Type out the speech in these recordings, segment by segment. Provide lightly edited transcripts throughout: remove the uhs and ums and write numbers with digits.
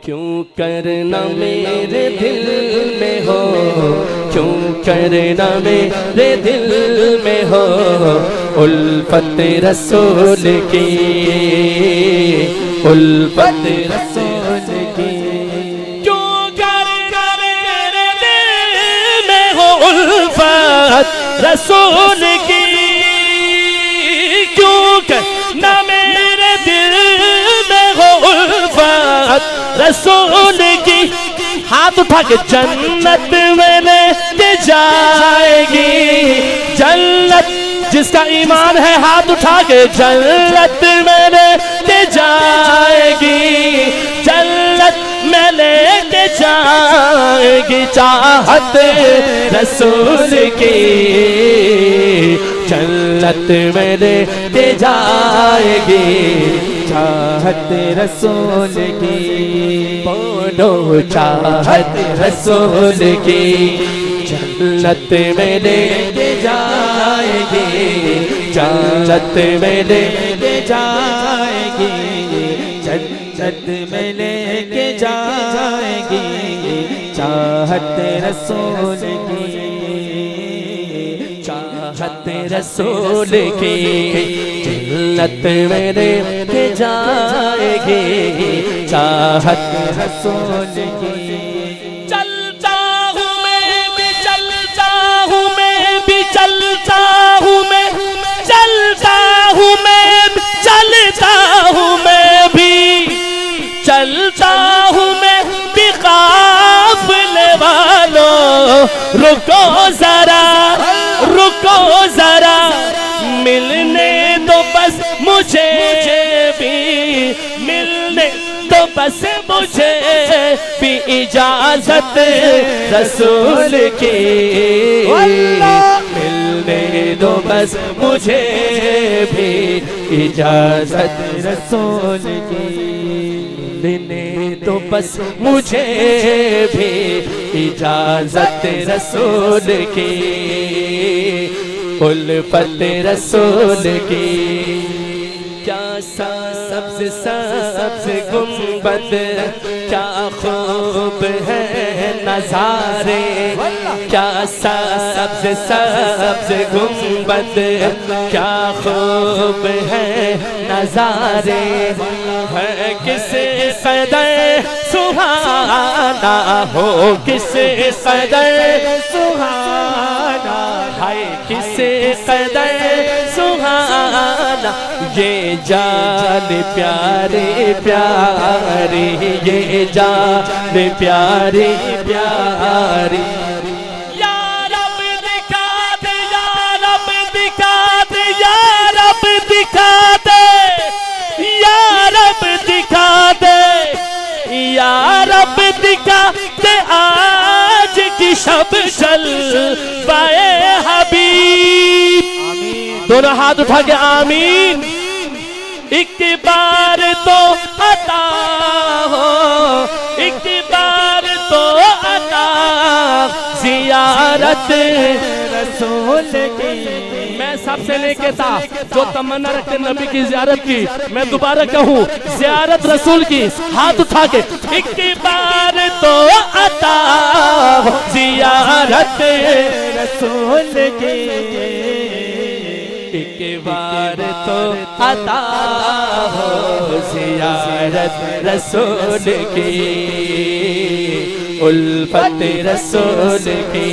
کیوں کرنا میرے دل میں ہو، کیوں کرنا میرے دل میں ہو الفت رسول کی، الفت رسول کی، کیوں کرنا میرے دل میں ہو الفت رسول کی، کیوں کرنا میرے دل میں ہو الفت رسول کی، ہاتھ اٹھا کے جنت میں لے کے جائے گی، جنت جس کا ایمان ہے ہاتھ اٹھا کے جنت میں لے کے جائے گی، جنت میں لے کے جائے گی چاہت رسول کی، جنت میں لے کے جائے گی چاہت رسول کی، بولو چاہت رسول کی، جنت میں لے کے جائے گی، جنت میں لے کے جائے گی، جنت میں لے کے جائے گی چاہت رسول کی، چاہت رسول کی، جنت میں لے کے جائے گی چاہت رسول کی، چلتا ہوں میں بھی چلتا ہوں میں بھی چلتا ہوں میں چلتا ہوں میں چلتا ہوں میں بھی چلتا ہوں میں بھی قافلے والوں رکو ذرا، رکو ذرا ملنے دو بس مجھے بھی، ملنے دو بس مجھے بھی اجازت رسول کی، ملنے دو بس مجھے بھی اجازت رسول کی، ملنے دو بس مجھے بھی اجازت رسول کی، الفت رسول کی، کیا سبز سبز گنبد کیا خوب ہے نظارے، کیا سبز سبز گنبد کیا خوب ہے نظارے، ہے کس قدر سہانا ہو، کس قدر سہانا ہے، کس قدر سہانا یہ جان پیاری پیاری، یہ جان پیاری پیاری، یا رب دکھا دے، یا رب دکھا دے، یا رب دکھا دے، یا رب دکھا دے، یا رب دکھا دے آج کی شب جلوائے حبیب، دونوں ہاتھ اٹھا کے آمین، ایک بار تو عطا ہو، ایک بار تو عطا زیارت رسول کی، میں سب سے نہیں کہتا جو تمنا رکھتے نبی کی زیارت کی، میں دوبارہ کہوں زیارت رسول کی، ہاتھ اٹھا کے ایک بار تو عطا ہو زیارت رسول کی، ایک بار تو عطا ہو زیارت رسول کی، الفت رسول کی،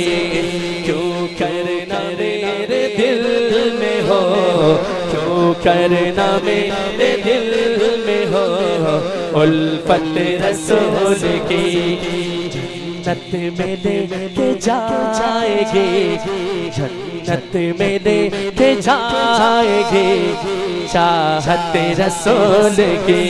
کیوں کرنا میرے دل میں ہو، کیوں کرنا میرے دل میں ہو الفت رسول کی، جنت میں لے کے جائے گی، جنت میں لے کے جائے گی چاہت رسول کی،